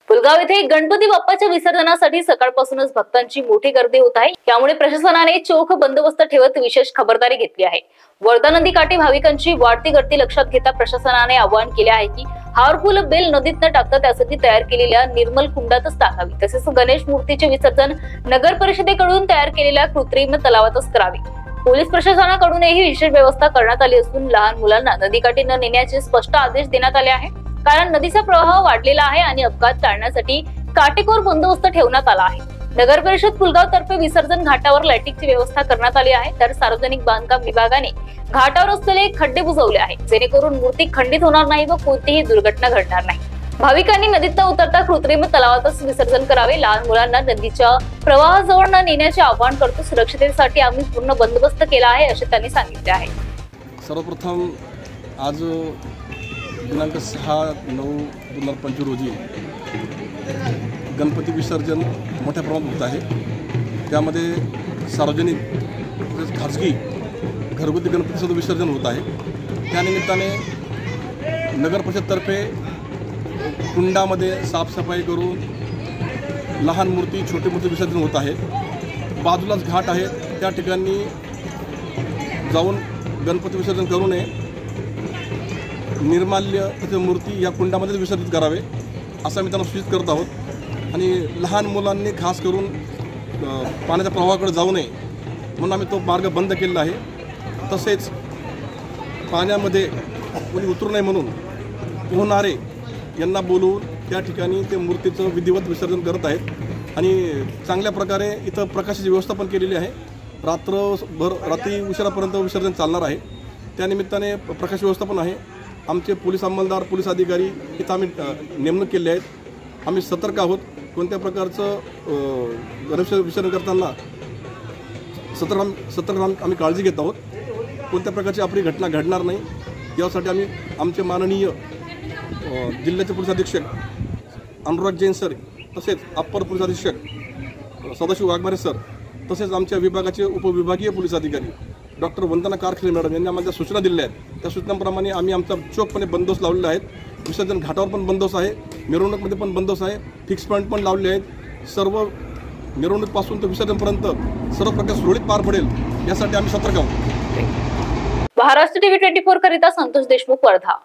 पुलगाव येथे गणपती बाप्पाच्या विसर्जनासाठी सकाळपासूनच भक्तांची मोठी गर्दी होत आहे। त्यामुळे प्रशासनाने चोख बंदोबस्त ठेवत विशेष खबरदारी घेतली आहे। वर्धा नदी काठी भाविकांची वाढती गर्दी लक्षात घेता प्रशासनाने आवाहन केले आहे की हारफुल बेल नदीत न टाकता त्यासाठी तयार केलेल्या निर्मल कुंडातच टाकावी, तसेच गणेश मूर्तीचे विसर्जन नगर परिषदेकडून तयार केलेल्या कृत्रिम तलावातच करावे। पोलीस प्रशासनाकडूनही विशेष व्यवस्था करण्यात आली असून लहान मुलांना नदीकाठी न नेण्याचे स्पष्ट आदेश देण्यात आले आहे, कारण नदीचा प्रवाह वाढलेला आहे आणि अपघात टाळण्यासाठी काटेकोर बंदोबस्त ठेवण्यात आला आहे। नगर परिषद पुलगाव तर्फे विसर्जन घाटावर लाईटिंगची व्यवस्था करण्यात आली आहे, तर सार्वजनिक बांधकाम विभागाने घाटावर असलेले खड्डे बुजवले आहेत, जेणेकरून मूर्ती खंडित होणार नाही व कोणतीही दुर्घटना घडणार नाही। भाविकांनी नदीत न उतरता कृत्रिम तलावातच विसर्जन करावे। लहान मुलांना नदीच्या प्रवाहाजवळ न नेण्याचे आवाहन करतो। सुरक्षिततेसाठी आम्ही पूर्ण बंदोबस्त केला आहे असे त्यांनी सांगितले आहे। सर्वप्रथम आज दिनांक 6/9/2025 रोजी गणपती विसर्जन मोठ्या प्रमाणात होत आहे। त्यामध्ये सार्वजनिक तसेच खाजगी घरगुती गणपतीचं विसर्जन होत आहे। त्यानिमित्ताने नगर परिषदतर्फे कुंडामध्ये साफसफाई करून लहान मूर्ती छोटी मूर्ती विसर्जन होत आहे। बाजूलाच घाट आहे, त्या ठिकाणी जाऊन गणपती विसर्जन करू नये, निर्माल्य तसे मूर्ती या कुंडामध्ये विसर्जित करावे असं आम्ही त्यांना सूचित करत आहोत। आणि लहान मुलांनी खास करून पाण्याच्या प्रवाहाकडे जाऊ नये म्हणून आम्ही तो मार्ग बंद केलेला आहे। तसेच पाण्यामध्ये कोणी उतरू नये म्हणून पोहणारे यांना बोलवून त्या ठिकाणी ते मूर्तीचं विधिवत विसर्जन करत आहेत। आणि चांगल्या प्रकारे इथं प्रकाशाची व्यवस्था पण केलेली आहे। रात्री उशिरापर्यंत विसर्जन चालणार आहे, त्यानिमित्ताने प्रकाश व्यवस्था पण आहे। आमचे पोलीस अंमलदार पोलीस अधिकारी इथं आम्ही नेमणूक केले आहेत। आम्ही सतर्क आहोत, कोणत्या प्रकारचं गणेश विसर्जन करताना सतर्क आम्ही काळजी घेत आहोत। कोणत्या प्रकारची आपली घटना घडणार नाही यासाठी आम्ही आमचे माननीय जिल्ह्याचे पोलीस अधीक्षक अनुराग जैन सर, तसेच अप्पर पोलीस अधीक्षक सदाशिव वाघमारे सर, तसेच आमच्या विभागाचे उपविभागीय पोलीस अधिकारी डॉक्टर वंदना कारखले मॅडम यांनी आम्हाला सूचना दिल्या आहेत। त्या सूचनांप्रमाणे आम्ही आमचा चोखपणे बंदोबस्त लावलेला आहे। विसर्जन घाटावर पण बंदोबस्त आहे, मिरवणूकमध्ये पण बंदोबस्त आहे, फिक्स पॉईंट पण लावले आहेत। सर्व मिरवणूकपासून ते विसर्जनपर्यंत सर्व प्रकार सुरळीत पार पडेल यासाठी आम्ही सतर्क आहोत। महाराष्ट्र TV 24 करिता संतोष देशमुख, वर्धा।